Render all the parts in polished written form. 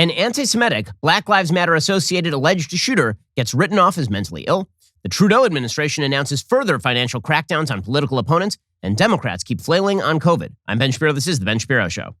An anti-Semitic Black Lives Matter-associated alleged shooter gets written off as mentally ill. The Trudeau administration announces further financial crackdowns on political opponents, and Democrats keep flailing on COVID. I'm Ben Shapiro. This is The Ben Shapiro Show.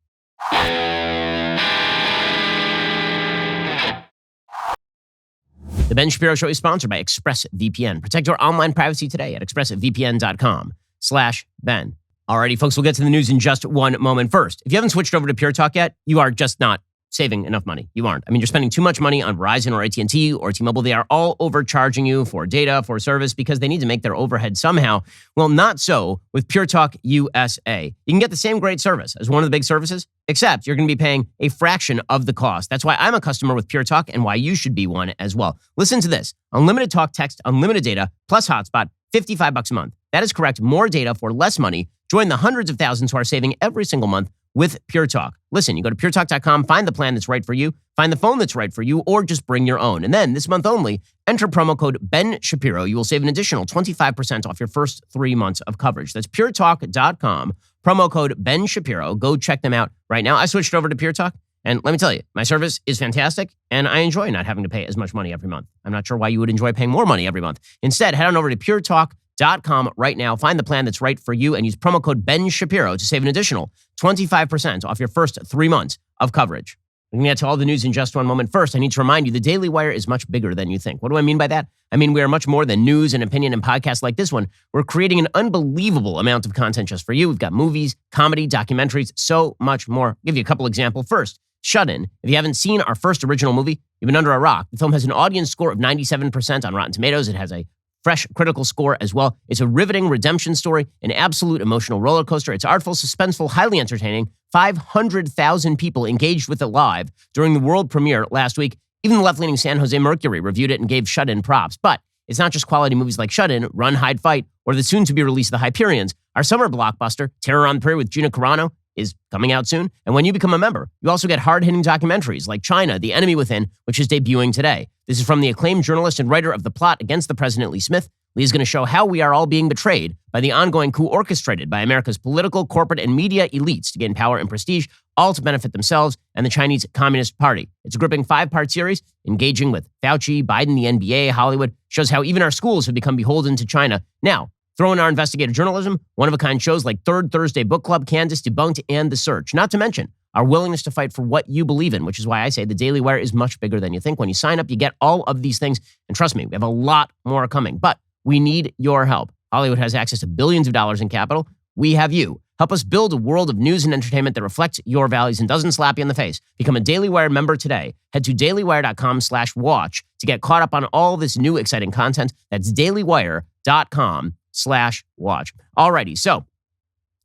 The Ben Shapiro Show is sponsored by ExpressVPN. Protect your online privacy today at expressvpn.com/Ben. Alrighty, folks, we'll get to the news in just one moment. First, if you haven't switched over to Pure Talk yet, you are just not saving enough money. You aren't. I mean, you're spending too much money on Verizon or AT&T or T-Mobile. They are all overcharging you for data, for service, because they need to make their overhead somehow. Well, not so with Pure Talk USA. You can get the same great service as one of the big services, except you're going to be paying a fraction of the cost. That's why I'm a customer with Pure Talk and why you should be one as well. Listen to this. Unlimited talk, text, unlimited data, plus hotspot, $55 a month. That is correct. More data for less money. Join the hundreds of thousands who are saving every single month with Pure Talk. Listen, you go to puretalk.com, find the plan that's right for you, find the phone that's right for you, or just bring your own. And then this month only, enter promo code Ben Shapiro. You will save an additional 25% off your first 3 months of coverage. That's puretalk.com, promo code Ben Shapiro. Go check them out right now. I switched over to Pure Talk, and let me tell you, my service is fantastic, and I enjoy not having to pay as much money every month. I'm not sure why you would enjoy paying more money every month. Instead, head on over to puretalk.com right now. Find the plan that's right for you and use promo code Ben Shapiro to save an additional 25% off your first 3 months of coverage. We're going to get to all the news in just one moment. First, I need to remind you, the Daily Wire is much bigger than you think. What do I mean by that? I mean, we are much more than news and opinion and podcasts like this one. We're creating an unbelievable amount of content just for you. We've got movies, comedy, documentaries, so much more. I'll give you a couple examples. First, Shut In. If you haven't seen our first original movie, you've been under a rock. The film has an audience score of 97% on Rotten Tomatoes. It has a fresh critical score as well. It's a riveting redemption story, an absolute emotional roller coaster. It's artful, suspenseful, highly entertaining. 500,000 people engaged with it live during the world premiere last week. Even the left-leaning San Jose Mercury reviewed it and gave Shut In props. But it's not just quality movies like Shut In, Run, Hide, Fight, or the soon-to-be-released The Hyperions. Our summer blockbuster, Terror on the Prairie with Gina Carano, is coming out soon. And when you become a member, you also get hard-hitting documentaries like China, The Enemy Within, which is debuting today. This is from the acclaimed journalist and writer of The Plot Against the President, Lee Smith. Lee is going to show how we are all being betrayed by the ongoing coup orchestrated by America's political, corporate, and media elites to gain power and prestige, all to benefit themselves and the Chinese Communist Party. It's a gripping 5-part series, engaging with Fauci, Biden, the NBA, Hollywood, shows how even our schools have become beholden to China. Now, throw in our investigative journalism, one-of-a-kind shows like Third Thursday Book Club, Candace Debunked, and The Search. Not to mention our willingness to fight for what you believe in, which is why I say the Daily Wire is much bigger than you think. When you sign up, you get all of these things. And trust me, we have a lot more coming. But we need your help. Hollywood has access to billions of dollars in capital. We have you. Help us build a world of news and entertainment that reflects your values and doesn't slap you in the face. Become a Daily Wire member today. Head to dailywire.com/watch to get caught up on all this new exciting content. That's dailywire.com/watch. Alrighty, so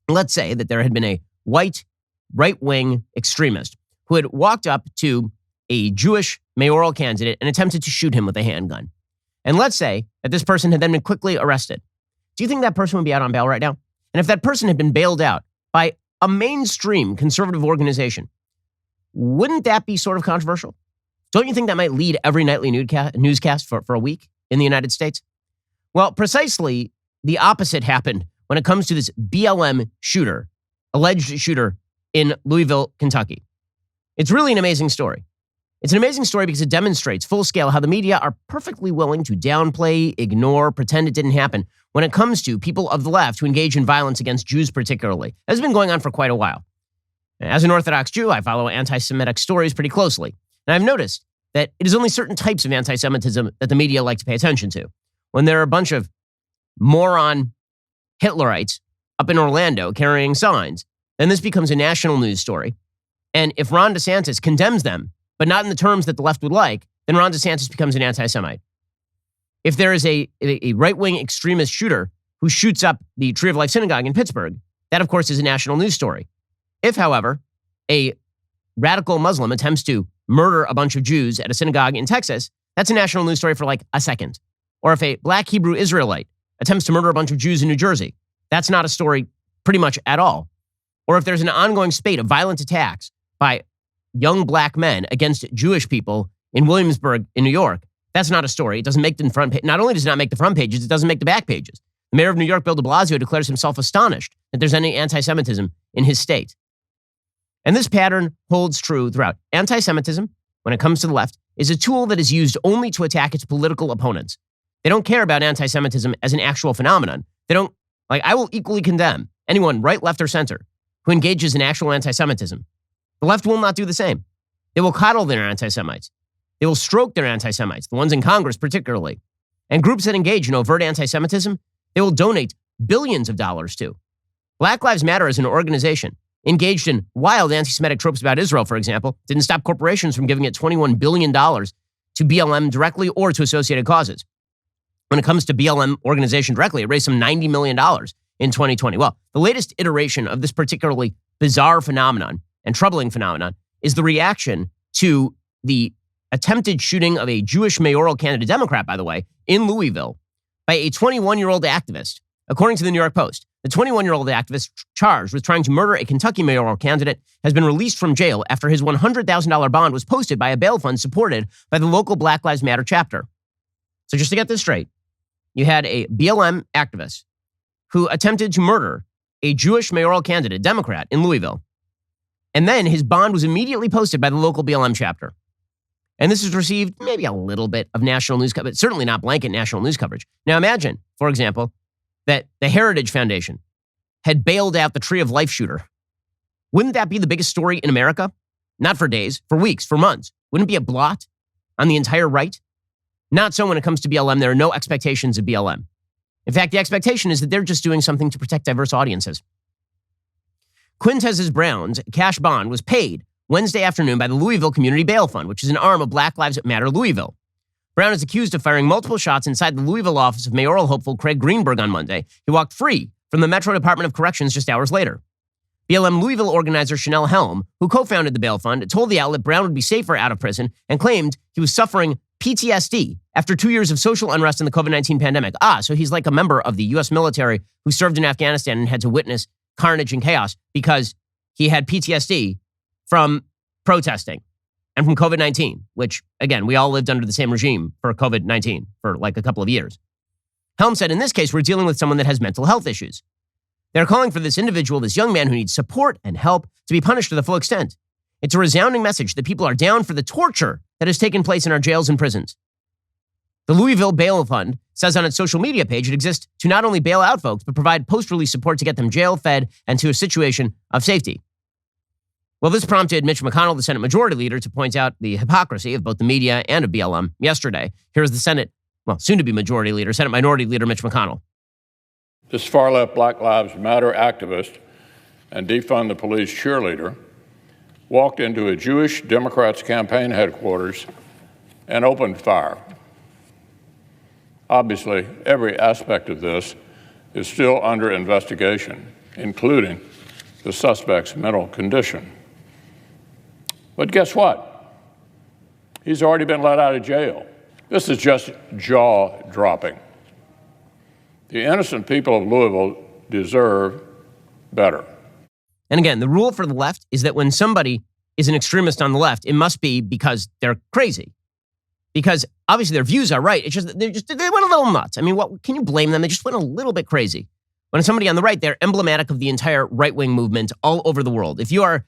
let's say that there had been a white right-wing extremist who had walked up to a Jewish mayoral candidate and attempted to shoot him with a handgun. And let's say that this person had then been quickly arrested. Do you think that person would be out on bail right now? And if that person had been bailed out by a mainstream conservative organization, wouldn't that be sort of controversial? Don't you think that might lead every nightly newscast for a week in the United States? Well, precisely the opposite happened when it comes to this BLM shooter, alleged shooter in Louisville, Kentucky. It's really an amazing story. It's an amazing story because it demonstrates full scale how the media are perfectly willing to downplay, ignore, pretend it didn't happen when it comes to people of the left who engage in violence against Jews particularly. That has been going on for quite a while. As an Orthodox Jew, I follow anti-Semitic stories pretty closely. And I've noticed that it is only certain types of anti-Semitism that the media like to pay attention to. When there are a bunch of moron Hitlerites up in Orlando carrying signs, then this becomes a national news story. And if Ron DeSantis condemns them, but not in the terms that the left would like, then Ron DeSantis becomes an anti-Semite. If there is a right-wing extremist shooter who shoots up the Tree of Life Synagogue in Pittsburgh, that, of course, is a national news story. If, however, a radical Muslim attempts to murder a bunch of Jews at a synagogue in Texas, that's a national news story for like a second. Or if a black Hebrew Israelite attempts to murder a bunch of Jews in New Jersey, that's not a story pretty much at all. Or if there's an ongoing spate of violent attacks by young black men against Jewish people in Williamsburg, in New York, that's not a story. It doesn't make the front page. Not only does it not make the front pages, it doesn't make the back pages. The mayor of New York, Bill de Blasio, declares himself astonished that there's any anti-Semitism in his state. And this pattern holds true throughout. Anti-Semitism when it comes to the left, is a tool that is used only to attack its political opponents. They don't care about anti-Semitism as an actual phenomenon. They don't, I will equally condemn anyone, right, left, or center, who engages in actual anti-Semitism. The left will not do the same. They will coddle their anti-Semites. They will stroke their anti-Semites, the ones in Congress particularly. And groups that engage in overt anti-Semitism, they will donate billions of dollars to. Black Lives Matter as an organization engaged in wild anti-Semitic tropes about Israel, for example, didn't stop corporations from giving it $21 billion to BLM directly or to associated causes. When it comes to BLM organization directly, it raised some $90 million in 2020. Well, the latest iteration of this particularly bizarre phenomenon and troubling phenomenon is the reaction to the attempted shooting of a Jewish mayoral candidate, Democrat, by the way, in Louisville by a 21-year-old activist. According to the New York Post, the 21-year-old activist charged with trying to murder a Kentucky mayoral candidate has been released from jail after his $100,000 bond was posted by a bail fund supported by the local Black Lives Matter chapter. So just to get this straight, you had a BLM activist who attempted to murder a Jewish mayoral candidate, Democrat, in Louisville. And then his bond was immediately posted by the local BLM chapter. And this has received maybe a little bit of national news coverage, certainly not blanket national news coverage. Now imagine, for example, that the Heritage Foundation had bailed out the Tree of Life shooter. Wouldn't that be the biggest story in America? Not for days, for weeks, for months. Wouldn't it be a blot on the entire right? Not so when it comes to BLM. There are no expectations of BLM. In fact, the expectation is that they're just doing something to protect diverse audiences. Quintez's Brown's cash bond was paid Wednesday afternoon by the Louisville Community Bail Fund, which is an arm of Black Lives Matter Louisville. Brown is accused of firing multiple shots inside the Louisville office of mayoral hopeful Craig Greenberg on Monday. He walked free from the Metro Department of Corrections just hours later. BLM Louisville organizer Chanel Helm, who co-founded the bail fund, told the outlet Brown would be safer out of prison and claimed he was suffering PTSD after 2 years of social unrest in the COVID-19 pandemic. So he's like a member of the U.S. military who served in Afghanistan and had to witness carnage and chaos because he had PTSD from protesting and from COVID-19, which, again, we all lived under the same regime for COVID-19 for like a couple of years. Helm said, in this case, we're dealing with someone that has mental health issues. They're calling for this individual, this young man who needs support and help, to be punished to the full extent. It's a resounding message that people are down for the torture that has taken place in our jails and prisons. The Louisville Bail Fund says on its social media page it exists to not only bail out folks, but provide post-release support to get them jail, fed, and to a situation of safety. Well, this prompted Mitch McConnell, the Senate Majority Leader, to point out the hypocrisy of both the media and of BLM yesterday. Here's the Senate, soon-to-be Majority Leader, Senate Minority Leader Mitch McConnell. This far-left Black Lives Matter activist and defund the police cheerleader walked into a Jewish Democrats' campaign headquarters and opened fire. Obviously, every aspect of this is still under investigation, including the suspect's mental condition. But guess what? He's already been let out of jail. This is just jaw-dropping. The innocent people of Louisville deserve better. And again, the rule for the left is that when somebody is an extremist on the left, it must be because they're crazy. Because obviously their views are right. It's just they went a little nuts. I mean, what can you blame them? They just went a little bit crazy. When somebody on the right, they're emblematic of the entire right-wing movement all over the world. If you are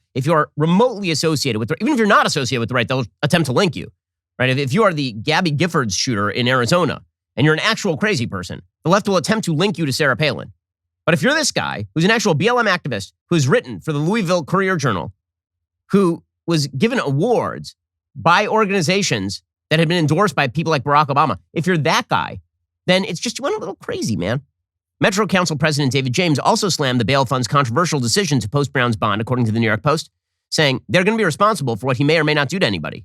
remotely associated with, even if you're not associated with the right, they'll attempt to link you, right? If you are the Gabby Giffords shooter in Arizona and you're an actual crazy person, the left will attempt to link you to Sarah Palin. But if you're this guy who's an actual BLM activist who's written for the Louisville Courier-Journal, who was given awards by organizations that had been endorsed by people like Barack Obama, if you're that guy, then it's just you went a little crazy, man. Metro Council President David James also slammed the bail fund's controversial decision to post Brown's bond, according to the New York Post, saying they're going to be responsible for what he may or may not do to anybody.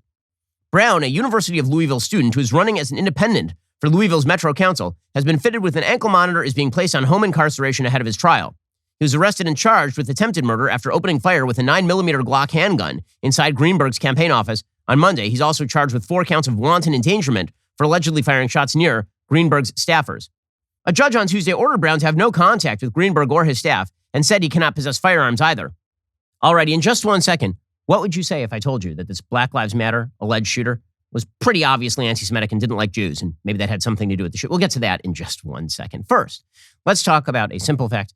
Brown, a University of Louisville student who is running as an independent for Louisville's Metro Council, has been fitted with an ankle monitor, is being placed on home incarceration ahead of his trial. He was arrested and charged with attempted murder after opening fire with a 9mm Glock handgun inside Greenberg's campaign office on Monday. He's also charged with 4 counts of wanton endangerment for allegedly firing shots near Greenberg's staffers. A judge on Tuesday ordered Brown to have no contact with Greenberg or his staff and said he cannot possess firearms either. Alrighty, in just 1 second, what would you say if I told you that this Black Lives Matter alleged shooter was pretty obviously anti-Semitic and didn't like Jews, and maybe that had something to do with the shoot? We'll get to that in just 1 second. First, let's talk about a simple fact.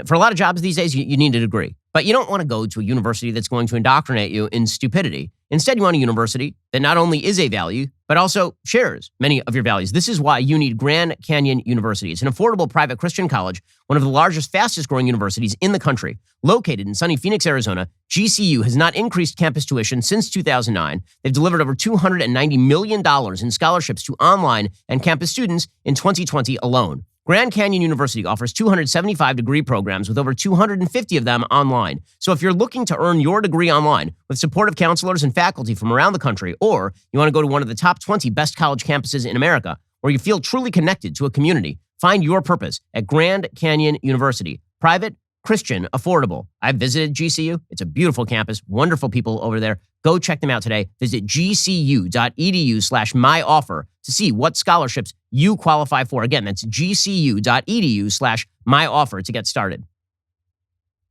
For a lot of jobs these days, you need a degree. But you don't want to go to a university that's going to indoctrinate you in stupidity. Instead, you want a university that not only is a value, but also shares many of your values. This is why you need Grand Canyon University. It's an affordable private Christian college, one of the largest, fastest growing universities in the country. Located in sunny Phoenix, Arizona, GCU has not increased campus tuition since 2009. They've delivered over $290 million in scholarships to online and campus students in 2020 alone. Grand Canyon University offers 275 degree programs with over 250 of them online. So if you're looking to earn your degree online with supportive counselors and faculty from around the country, or you want to go to one of the top 20 best college campuses in America, or you feel truly connected to a community, find your purpose at Grand Canyon University. Private, Christian, affordable. I've visited GCU. It's a beautiful campus, wonderful people over there. Go check them out today. Visit gcu.edu/myoffer to see what scholarships you qualify for. Again, that's gcu.edu/myoffer to get started.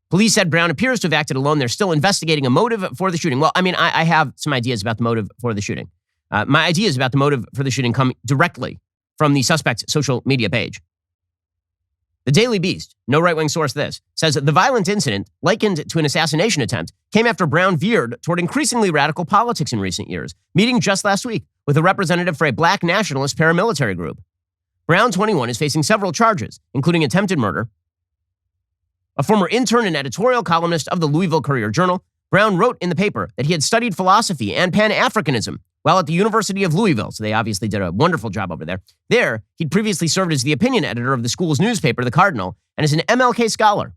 Police said Brown appears to have acted alone. They're still investigating a motive for the shooting. Well, I mean, I have some ideas about the motive for the shooting. My ideas about the motive for the shooting come directly from the suspect's social media page. The Daily Beast, no right-wing source this, says the violent incident, likened to an assassination attempt, came after Brown veered toward increasingly radical politics in recent years, meeting just last week with a representative for a black nationalist paramilitary group. Brown, 21, is facing several charges, including attempted murder. A former intern and editorial columnist of the Louisville Courier-Journal, Brown wrote in the paper that he had studied philosophy and Pan-Africanism while at the University of Louisville, so they obviously did a wonderful job over there. There, he'd previously served as the opinion editor of the school's newspaper, The Cardinal, and as an MLK scholar.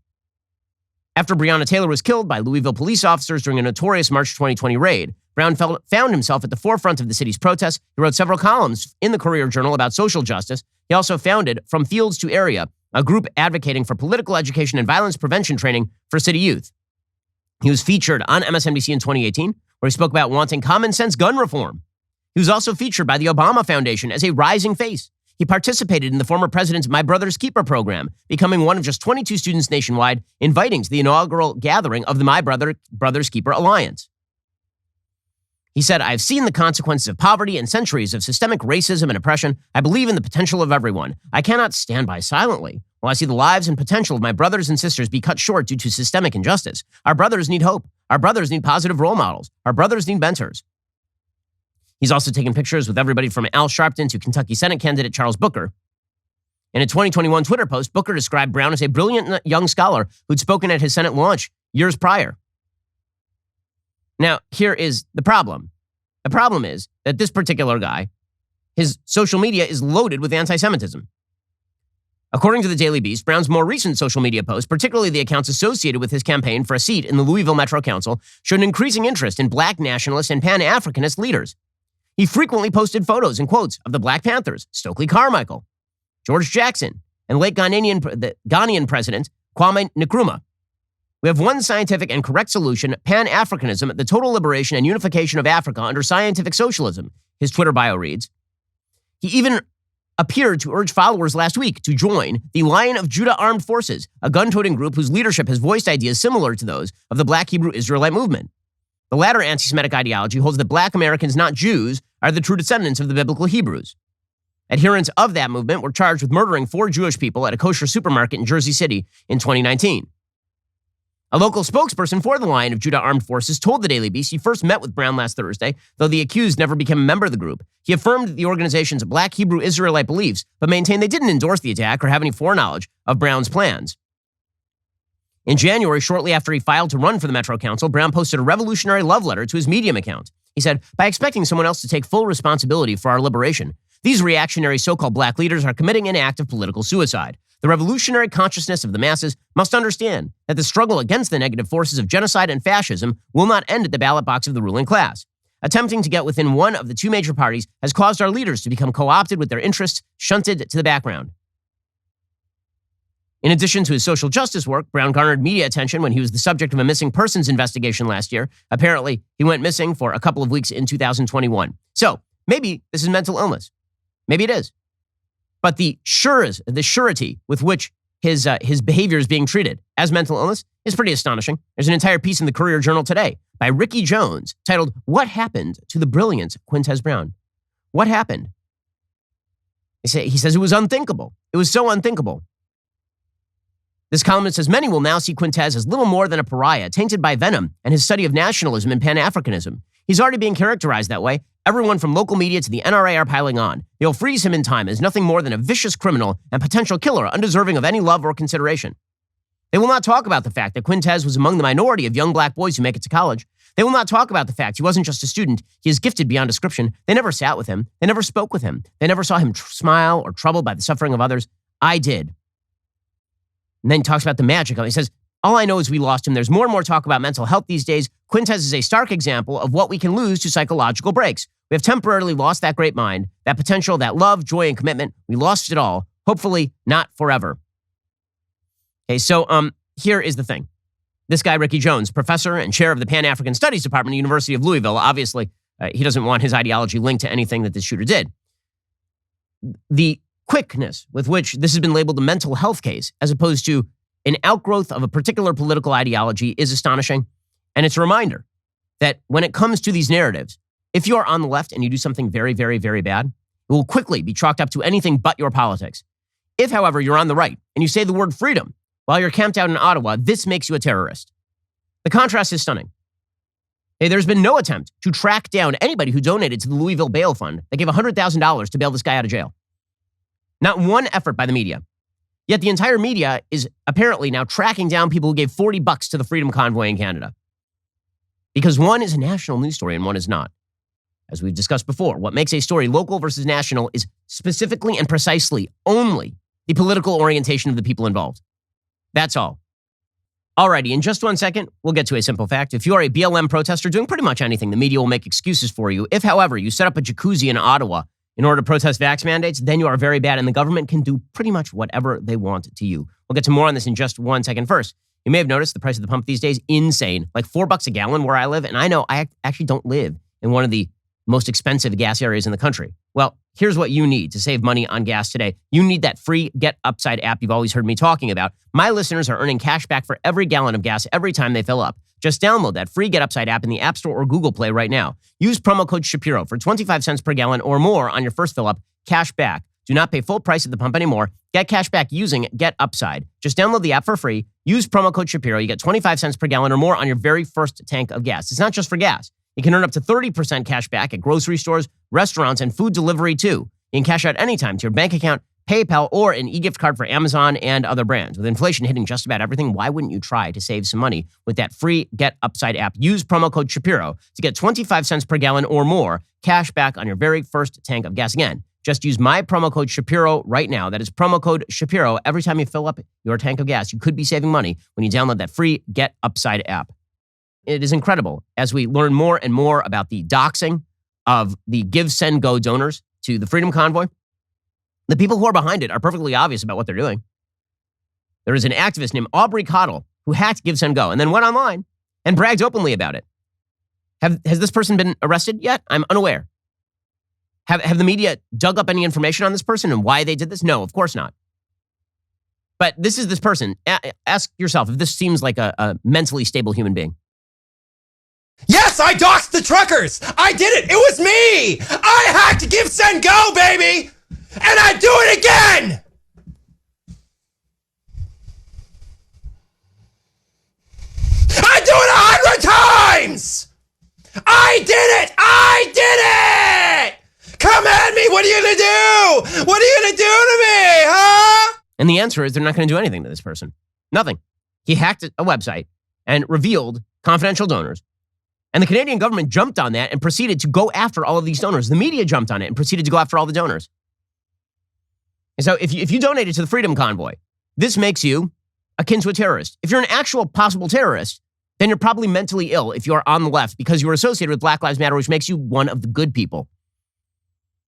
After Breonna Taylor was killed by Louisville police officers during a notorious March 2020 raid, Brown found himself at the forefront of the city's protests. He wrote several columns in the Courier-Journal about social justice. He also founded From Fields to Area, a group advocating for political education and violence prevention training for city youth. He was featured on MSNBC in 2018, where he spoke about wanting common sense gun reform. He was also featured by the Obama Foundation as a rising face. He participated in the former president's My Brother's Keeper program, becoming one of just 22 students nationwide, inviting to the inaugural gathering of the My Brother's Keeper Alliance. He said, "I have seen the consequences of poverty and centuries of systemic racism and oppression. I believe in the potential of everyone. I cannot stand by silently while I see the lives and potential of my brothers and sisters be cut short due to systemic injustice. Our brothers need hope. Our brothers need positive role models. Our brothers need mentors." He's also taken pictures with everybody from Al Sharpton to Kentucky Senate candidate Charles Booker. In a 2021 Twitter post, Booker described Brown as a brilliant young scholar who'd spoken at his Senate launch years prior. Now, here is the problem. The problem is that this particular guy, his social media is loaded with anti-Semitism. According to the Daily Beast, Brown's more recent social media posts, particularly the accounts associated with his campaign for a seat in the Louisville Metro Council, showed an increasing interest in black nationalist and Pan-Africanist leaders. He frequently posted photos and quotes of the Black Panthers, Stokely Carmichael, George Jackson, and late Ghanaian president Kwame Nkrumah. "We have one scientific and correct solution, Pan-Africanism, the total liberation and unification of Africa under scientific socialism," his Twitter bio reads. He even appeared to urge followers last week to join the Lion of Judah Armed Forces, a gun-toting group whose leadership has voiced ideas similar to those of the Black Hebrew Israelite movement. The latter anti-Semitic ideology holds that black Americans, not Jews, are the true descendants of the biblical Hebrews. Adherents of that movement were charged with murdering 4 Jewish people at a kosher supermarket in Jersey City in 2019. A local spokesperson for the Lion of Judah Armed Forces told the Daily Beast he first met with Brown last Thursday, though the accused never became a member of the group. He affirmed the organization's Black Hebrew Israelite beliefs, but maintained they didn't endorse the attack or have any foreknowledge of Brown's plans. In January, shortly after he filed to run for the Metro Council, Brown posted a revolutionary love letter to his Medium account. He said, "By expecting someone else to take full responsibility for our liberation, these reactionary so-called black leaders are committing an act of political suicide. The revolutionary consciousness of the masses must understand that the struggle against the negative forces of genocide and fascism will not end at the ballot box of the ruling class. Attempting to get within one of the 2 major parties has caused our leaders to become co-opted with their interests shunted to the background." In addition to his social justice work, Brown garnered media attention when he was the subject of a missing persons investigation last year. Apparently, he went missing for a couple of weeks in 2021. Maybe this is mental illness. Maybe it is. But the surety with which his behavior is being treated as mental illness is pretty astonishing. There's an entire piece in the Courier-Journal today by Ricky Jones titled, "What Happened to the Brilliant Quintez Brown?" What happened? He says it was unthinkable. It was so unthinkable. This columnist says many will now see Quintez as little more than a pariah, tainted by venom and his study of nationalism and Pan-Africanism. He's already being characterized that way. Everyone from local media to the NRA are piling on. They'll freeze him in time as nothing more than a vicious criminal and potential killer, undeserving of any love or consideration. They will not talk about the fact that Quintez was among the minority of young black boys who make it to college. They will not talk about the fact he wasn't just a student. He is gifted beyond description. They never sat with him. They never spoke with him. They never saw him smile or troubled by the suffering of others. I did. And then he talks about the magic of it. He says, all I know is we lost him. There's more and more talk about mental health these days. Quintez is a stark example of what we can lose to psychological breaks. We have temporarily lost that great mind, that potential, that love, joy, and commitment. We lost it all. Hopefully not forever. Okay, so here is the thing. This guy, Ricky Jones, professor and chair of the Pan-African Studies Department at the University of Louisville, obviously, he doesn't want his ideology linked to anything that this shooter did. The quickness with which this has been labeled a mental health case, as opposed to an outgrowth of a particular political ideology, is astonishing. And it's a reminder that when it comes to these narratives, if you're on the left and you do something very, very, very bad, it will quickly be chalked up to anything but your politics. If, however, you're on the right and you say the word freedom while you're camped out in Ottawa, this makes you a terrorist. The contrast is stunning. Hey, there's been no attempt to track down anybody who donated to the Louisville Bail Fund that gave $100,000 to bail this guy out of jail. Not one effort by the media. Yet the entire media is apparently now tracking down people who gave $40 to the Freedom Convoy in Canada. Because one is a national news story and one is not. As we've discussed before, what makes a story local versus national is specifically and precisely only the political orientation of the people involved. That's all. Alrighty, in just 1 second, we'll get to a simple fact. If you are a BLM protester doing pretty much anything, the media will make excuses for you. If, however, you set up a jacuzzi in Ottawa in order to protest vax mandates, then you are very bad, and the government can do pretty much whatever they want to you. We'll get to more on this in just 1 second. First, you may have noticed the price of the pump these days, insane. Like $4 a gallon where I live, and I know I actually don't live in one of the most expensive gas areas in the country. Well, here's what you need to save money on gas today. You need that free Get Upside app you've always heard me talking about. My listeners are earning cash back for every gallon of gas every time they fill up. Just download that free Get Upside app in the App Store or Google Play right now. Use promo code Shapiro for 25 cents per gallon or more on your first fill up. Cash back. Do not pay full price at the pump anymore. Get cash back using Get Upside. Just download the app for free. Use promo code Shapiro. You get 25 cents per gallon or more on your very first tank of gas. It's not just for gas. You can earn up to 30% cash back at grocery stores, restaurants, and food delivery too. You can cash out anytime to your bank account, PayPal, or an e-gift card for Amazon and other brands. With inflation hitting just about everything, why wouldn't you try to save some money with that free Get Upside app? Use promo code Shapiro to get 25 cents per gallon or more cash back on your very first tank of gas. Again, just use my promo code Shapiro right now. That is promo code Shapiro. Every time you fill up your tank of gas, you could be saving money when you download that free Get Upside app. It is incredible as we learn more and more about the doxing of the GiveSendGo donors to the Freedom Convoy. The people who are behind it are perfectly obvious about what they're doing. There is an activist named Aubrey Cottle who hacked GiveSendGo and then went online and bragged openly about it. Has this person been arrested yet? I'm unaware. Have the media dug up any information on this person and why they did this? No, of course not. But this is this person. Ask yourself if this seems like a mentally stable human being. Yes, I doxed the truckers. I did it. It was me. I hacked GiveSendGo, baby. And I do it again. I do it 100 times. I did it. I did it. Come at me. What are you going to do? What are you going to do to me, huh? And the answer is they're not going to do anything to this person. Nothing. He hacked a website and revealed confidential donors. And the Canadian government jumped on that and proceeded to go after all of these donors. The media jumped on it and proceeded to go after all the donors. And so if you donated to the Freedom Convoy, this makes you akin to a terrorist. If you're an actual possible terrorist, then you're probably mentally ill if you're on the left because you were associated with Black Lives Matter, which makes you one of the good people.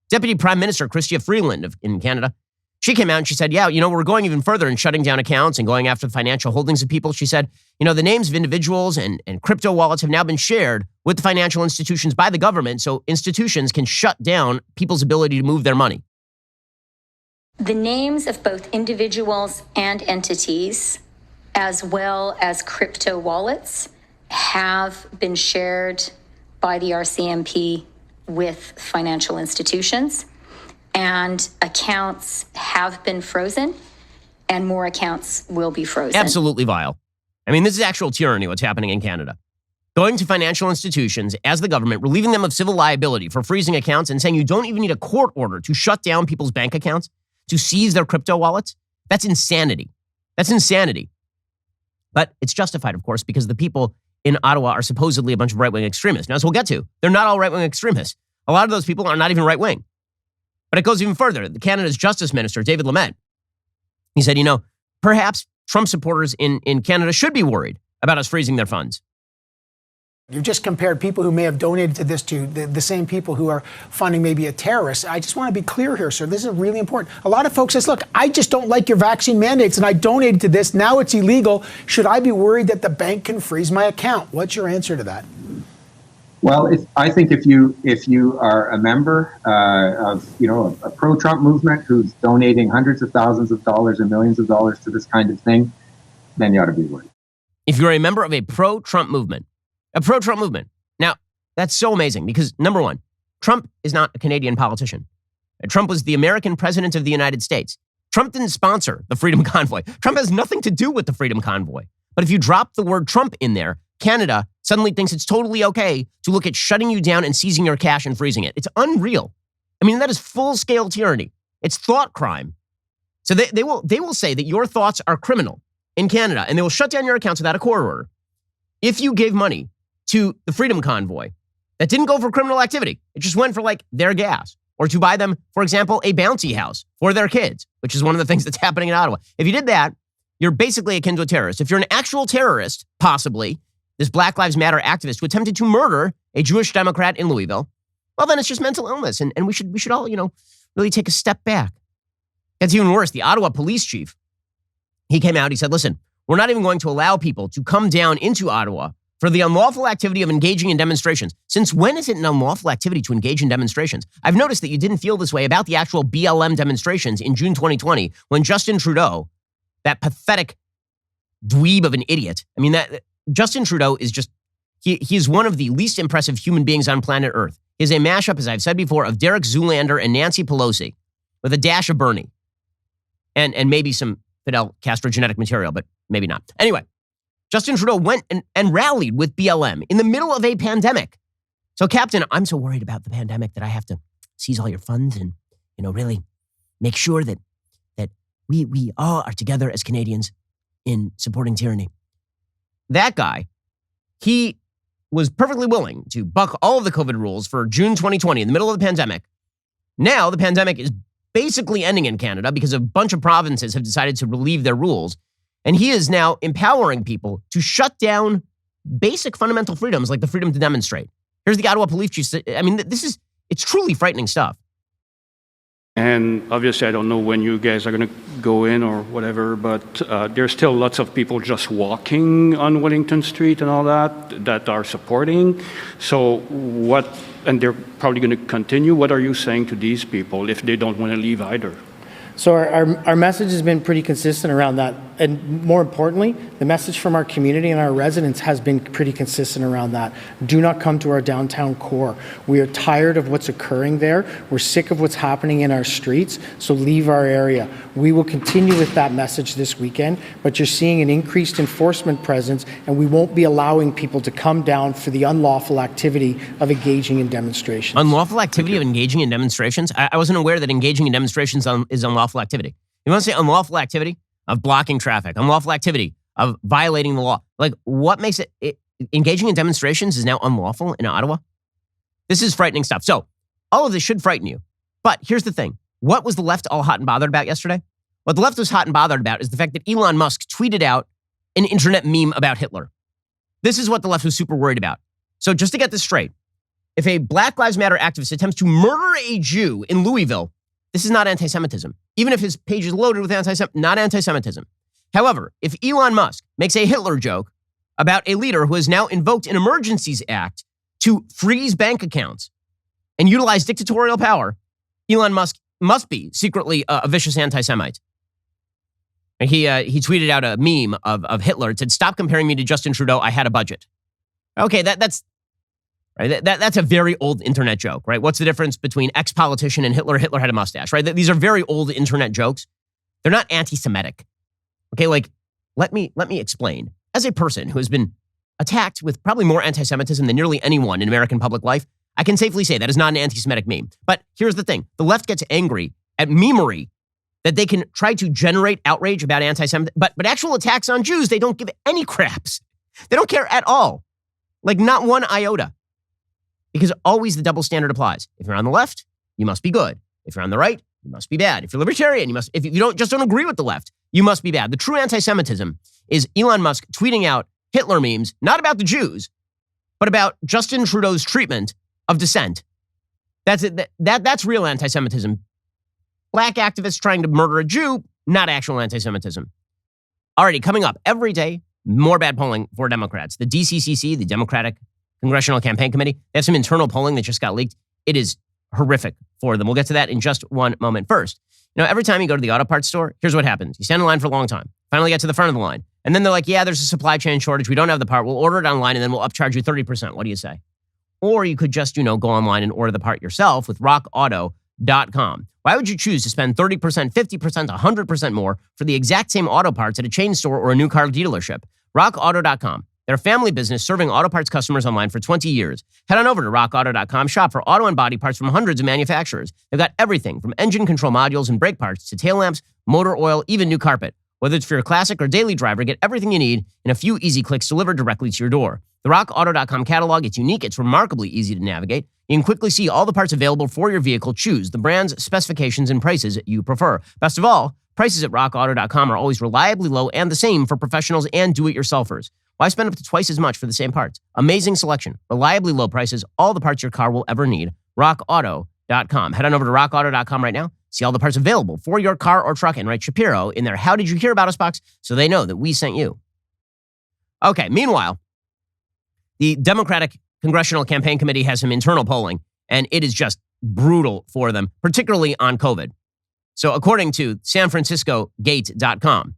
Deputy Prime Minister Chrystia Freeland in Canada, she came out and she said, yeah, we're going even further in shutting down accounts and going after the financial holdings of people. She said, the names of individuals and crypto wallets have now been shared with the financial institutions by the government, so institutions can shut down people's ability to move their money. The names of both individuals and entities, as well as crypto wallets, have been shared by the RCMP with financial institutions, and accounts have been frozen and more accounts will be frozen. Absolutely vile. I mean, this is actual tyranny, what's happening in Canada. Going to financial institutions as the government, relieving them of civil liability for freezing accounts and saying you don't even need a court order to shut down people's bank accounts, to seize their crypto wallets. That's insanity. That's insanity. But it's justified, of course, because the people in Ottawa are supposedly a bunch of right-wing extremists. Now, as we'll get to, they're not all right-wing extremists. A lot of those people are not even right-wing. But it goes even further. Canada's Justice Minister, David Lametti, he said, perhaps Trump supporters in Canada should be worried about us freezing their funds. You've just compared people who may have donated to this to the same people who are funding maybe a terrorist. I just want to be clear here, sir. This is really important. A lot of folks say, look, I just don't like your vaccine mandates and I donated to this. Now it's illegal. Should I be worried that the bank can freeze my account? What's your answer to that? Well, I think if you are a member of a pro-Trump movement who's donating hundreds of thousands of dollars and millions of dollars to this kind of thing, then you ought to be worried. If you're a member of a pro-Trump movement, now that's so amazing because number one, Trump is not a Canadian politician. Trump was the American president of the United States. Trump didn't sponsor the Freedom Convoy. Trump has nothing to do with the Freedom Convoy. But if you drop the word Trump in there, Canada suddenly thinks it's totally okay to look at shutting you down and seizing your cash and freezing it. It's unreal. I mean, that is full-scale tyranny. It's thought crime. So they will say that your thoughts are criminal in Canada, and they will shut down your accounts without a court order. If you gave money to the Freedom Convoy that didn't go for criminal activity, it just went for their gas, or to buy them, for example, a bouncy house for their kids, which is one of the things that's happening in Ottawa. If you did that, you're basically akin to a terrorist. If you're an actual terrorist, possibly, this Black Lives Matter activist who attempted to murder a Jewish Democrat in Louisville, well, then it's just mental illness. And we should all, really take a step back. That's even worse. The Ottawa police chief, he came out, he said, listen, we're not even going to allow people to come down into Ottawa for the unlawful activity of engaging in demonstrations. Since when is it an unlawful activity to engage in demonstrations? I've noticed that you didn't feel this way about the actual BLM demonstrations in June 2020 when Justin Trudeau, that pathetic dweeb of an idiot, Justin Trudeau is just, he is one of the least impressive human beings on planet Earth. He is a mashup, as I've said before, of Derek Zoolander and Nancy Pelosi with a dash of Bernie and maybe some Fidel Castro genetic material, but maybe not. Anyway, Justin Trudeau went and rallied with BLM in the middle of a pandemic. So, Captain, I'm so worried about the pandemic that I have to seize all your funds and, really make sure that we all are together as Canadians in supporting tyranny. That guy, he was perfectly willing to buck all of the COVID rules for June 2020 in the middle of the pandemic. Now the pandemic is basically ending in Canada because a bunch of provinces have decided to relieve their rules. And he is now empowering people to shut down basic fundamental freedoms like the freedom to demonstrate. Here's the Ottawa police chief. It's truly frightening stuff. And obviously, I don't know when you guys are going to go in or whatever, but there's still lots of people just walking on Wellington Street and all that are supporting. So and they're probably going to continue. What are you saying to these people if they don't want to leave either? So our message has been pretty consistent around that. And more importantly, the message from our community and our residents has been pretty consistent around that. Do not come to our downtown core. We are tired of what's occurring there. We're sick of what's happening in our streets, so leave our area. We will continue with that message this weekend, but you're seeing an increased enforcement presence, and we won't be allowing people to come down for the unlawful activity of engaging in demonstrations. Unlawful activity of engaging in demonstrations? I wasn't aware that engaging in demonstrations is unlawful activity. You want to say unlawful activity of blocking traffic, unlawful activity of violating the law? What makes it engaging in demonstrations is now unlawful in Ottawa? This is frightening stuff. So all of this should frighten you. But here's the thing. What was the left all hot and bothered about yesterday? What the left was hot and bothered about is the fact that Elon Musk tweeted out an internet meme about Hitler. This is what the left was super worried about. So just to get this straight, if a Black Lives Matter activist attempts to murder a Jew in Louisville, this is not anti-Semitism. Even if his page is loaded with not anti-Semitism. However, if Elon Musk makes a Hitler joke about a leader who has now invoked an Emergencies Act to freeze bank accounts and utilize dictatorial power, Elon Musk must be secretly a vicious anti-Semite. And he tweeted out a meme of Hitler. It said, "Stop comparing me to Justin Trudeau. I had a budget." Okay, that's right. That's a very old internet joke, right? What's the difference between ex-politician and Hitler? Hitler had a mustache, right? These are very old internet jokes. They're not anti-Semitic. Okay, like, let me explain. As a person who has been attacked with probably more anti-Semitism than nearly anyone in American public life, I can safely say that is not an anti-Semitic meme. But here's the thing. The left gets angry at memery that they can try to generate outrage about anti-Semitism, but actual attacks on Jews, they don't give any craps. They don't care at all. Like, not one iota. Because always the double standard applies. If you're on the left, you must be good. If you're on the right, you must be bad. If you're libertarian, if you don't agree with the left, you must be bad. The true anti-Semitism is Elon Musk tweeting out Hitler memes, not about the Jews, but about Justin Trudeau's treatment of dissent. That's it. That's real anti-Semitism. Black activists trying to murder a Jew, not actual anti-Semitism. Alrighty, coming up every day, more bad polling for Democrats. The DCCC, the Democratic Congressional Campaign Committee, they have some internal polling that just got leaked. It is horrific for them. We'll get to that in just one moment. First, every time you go to the auto parts store, here's what happens. You stand in line for a long time, finally get to the front of the line, and then they're like, yeah, there's a supply chain shortage. We don't have the part. We'll order it online, and then we'll upcharge you 30%. What do you say? Or you could just, go online and order the part yourself with rockauto.com. Why would you choose to spend 30%, 50%, 100% more for the exact same auto parts at a chain store or a new car dealership? rockauto.com. They're a family business serving auto parts customers online for 20 years. Head on over to rockauto.com, shop for auto and body parts from hundreds of manufacturers. They've got everything from engine control modules and brake parts to tail lamps, motor oil, even new carpet. Whether it's for your classic or daily driver, get everything you need in a few easy clicks delivered directly to your door. The rockauto.com catalog, it's unique, it's remarkably easy to navigate. You can quickly see all the parts available for your vehicle, choose the brands, specifications, and prices you prefer. Best of all, prices at rockauto.com are always reliably low and the same for professionals and do-it-yourselfers. Why spend up to twice as much for the same parts? Amazing selection, reliably low prices, all the parts your car will ever need. rockauto.com. Head on over to rockauto.com right now. See all the parts available for your car or truck and write Shapiro in their How Did You Hear About Us box so they know that we sent you. Okay, meanwhile, the Democratic Congressional Campaign Committee has some internal polling, and it is just brutal for them, particularly on COVID. So according to SanFranciscoGate.com,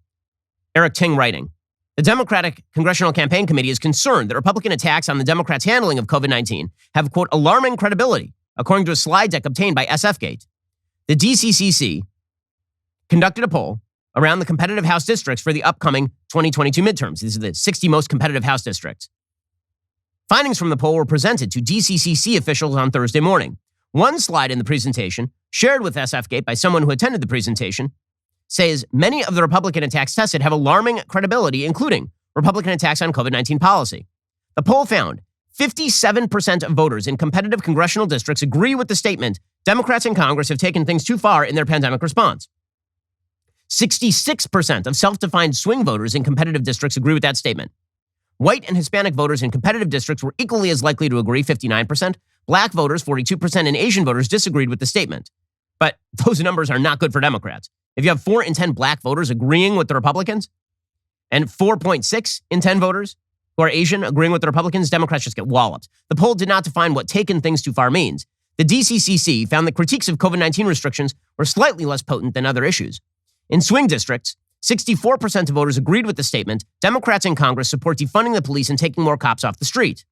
Eric Ting writing, the Democratic Congressional Campaign Committee is concerned that Republican attacks on the Democrats' handling of COVID-19 have, quote, alarming credibility, according to a slide deck obtained by SFGate. The DCCC conducted a poll around the competitive House districts for the upcoming 2022 midterms. These are the 60 most competitive House districts. Findings from the poll were presented to DCCC officials on Thursday morning. One slide in the presentation, shared with SFGate by someone who attended the presentation, says many of the Republican attacks tested have alarming credibility, including Republican attacks on COVID-19 policy. The poll found 57% of voters in competitive congressional districts agree with the statement Democrats in Congress have taken things too far in their pandemic response. 66% of self-defined swing voters in competitive districts agree with that statement. White and Hispanic voters in competitive districts were equally as likely to agree, 59%. Black voters, 42%, and Asian voters disagreed with the statement. But those numbers are not good for Democrats. If you have 4 in 10 black voters agreeing with the Republicans and 4.6 in 10 voters who are Asian agreeing with the Republicans, Democrats just get walloped. The poll did not define what taking things too far means. The DCCC found that critiques of COVID-19 restrictions were slightly less potent than other issues. In swing districts, 64% of voters agreed with the statement, Democrats in Congress support defunding the police and taking more cops off the street.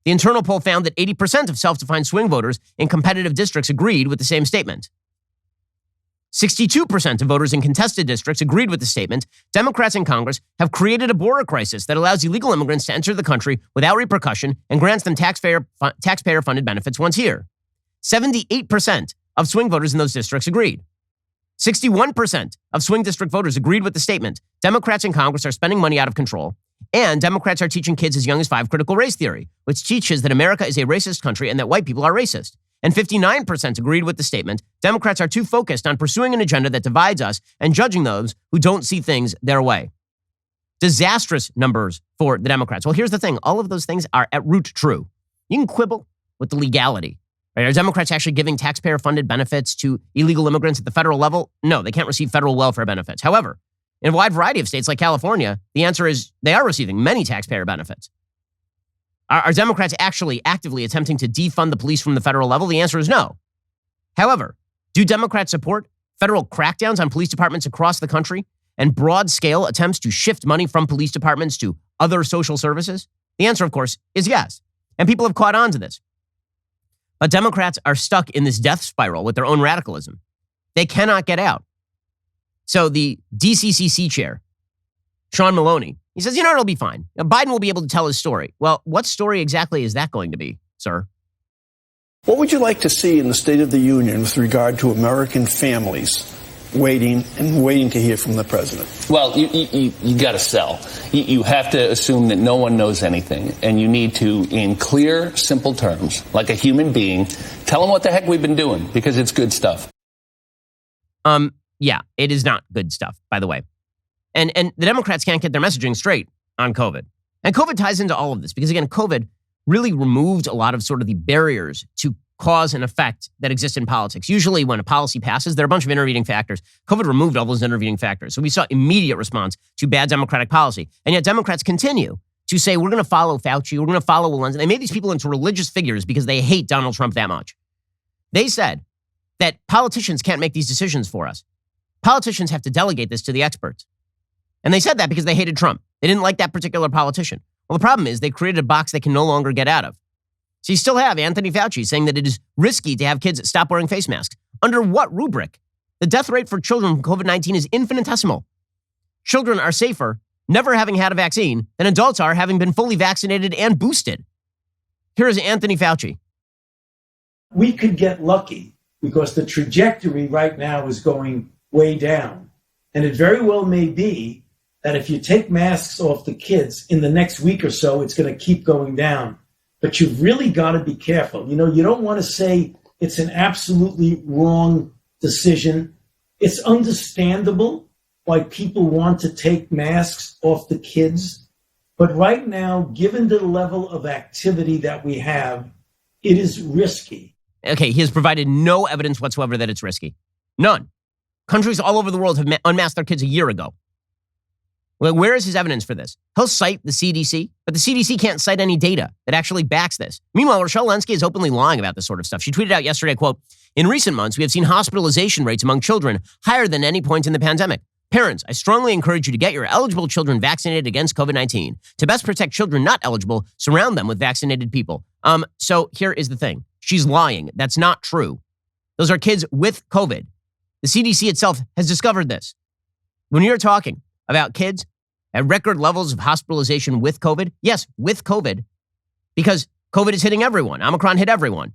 The internal poll found that 80% of self-defined swing voters in competitive districts agreed with the same statement. 62% of voters in contested districts agreed with the statement, Democrats in Congress have created a border crisis that allows illegal immigrants to enter the country without repercussion and grants them taxpayer-funded benefits once here. 78% of swing voters in those districts agreed. 61% of swing district voters agreed with the statement, Democrats in Congress are spending money out of control, and Democrats are teaching kids as young as 5 critical race theory, which teaches that America is a racist country and that white people are racist. And 59% agreed with the statement, Democrats are too focused on pursuing an agenda that divides us and judging those who don't see things their way. Disastrous numbers for the Democrats. Well, here's the thing. All of those things are at root true. You can quibble with the legality. Right? Are Democrats actually giving taxpayer-funded benefits to illegal immigrants at the federal level? No, they can't receive federal welfare benefits. However, in a wide variety of states like California, the answer is they are receiving many taxpayer benefits. Are Democrats actually actively attempting to defund the police from the federal level? The answer is no. However, do Democrats support federal crackdowns on police departments across the country and broad-scale attempts to shift money from police departments to other social services? The answer, of course, is yes. And people have caught on to this. But Democrats are stuck in this death spiral with their own radicalism. They cannot get out. So the DCCC chair, Sean Maloney. He says, it'll be fine. Biden will be able to tell his story. Well, what story exactly is that going to be, sir? What would you like to see in the State of the Union with regard to American families waiting to hear from the president? Well, you got to sell. You have to assume that no one knows anything, and you need to, in clear, simple terms, like a human being, tell them what the heck we've been doing, because it's good stuff. Yeah, it is not good stuff, by the way. And the Democrats can't get their messaging straight on COVID. And COVID ties into all of this because, again, COVID really removed a lot of sort of the barriers to cause and effect that exist in politics. Usually when a policy passes, there are a bunch of intervening factors. COVID removed all those intervening factors. So we saw immediate response to bad Democratic policy. And yet Democrats continue to say, we're going to follow Fauci, we're going to follow Walensky. They made these people into religious figures because they hate Donald Trump that much. They said that politicians can't make these decisions for us. Politicians have to delegate this to the experts. And they said that because they hated Trump. They didn't like that particular politician. Well, the problem is they created a box they can no longer get out of. So you still have Anthony Fauci saying that it is risky to have kids stop wearing face masks. Under what rubric? The death rate for children from COVID-19 is infinitesimal. Children are safer never having had a vaccine than adults are having been fully vaccinated and boosted. Here is Anthony Fauci. We could get lucky because the trajectory right now is going way down. And it very well may be that if you take masks off the kids in the next week or so, it's going to keep going down. But you've really got to be careful. You don't want to say it's an absolutely wrong decision. It's understandable why people want to take masks off the kids. But right now, given the level of activity that we have, it is risky. Okay, he has provided no evidence whatsoever that it's risky. None. Countries all over the world have unmasked their kids a year ago. Well, where is his evidence for this? He'll cite the CDC, but the CDC can't cite any data that actually backs this. Meanwhile, Rochelle Walensky is openly lying about this sort of stuff. She tweeted out yesterday, quote, "In recent months, we have seen hospitalization rates among children higher than any point in the pandemic. Parents, I strongly encourage you to get your eligible children vaccinated against COVID-19. To best protect children not eligible, surround them with vaccinated people." So here is the thing. She's lying. That's not true. Those are kids with COVID. The CDC itself has discovered this. When you're talking about kids at record levels of hospitalization with COVID, yes, with COVID, because COVID is hitting everyone. Omicron hit everyone.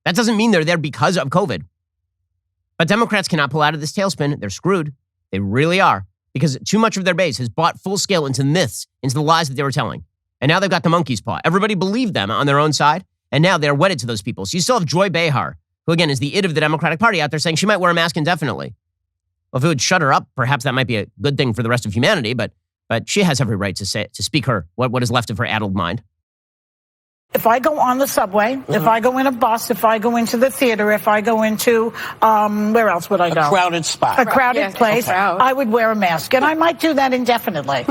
That doesn't mean they're there because of COVID. But Democrats cannot pull out of this tailspin. They're screwed. They really are, because too much of their base has bought full scale into myths, into the lies that they were telling. And now they've got the monkey's paw. Everybody believed them on their own side, and now they're wedded to those people. So you still have Joy Behar, who again is the it of the Democratic Party, out there saying she might wear a mask indefinitely. Well, if it would shut her up, perhaps that might be a good thing for the rest of humanity, but she has every right to speak what is left of her addled mind. If I go on the subway, if I go in a bus, if I go into the theater, if I go into, where else would I go? A crowded spot. A crowded place, I would wear a mask. And I might do that indefinitely.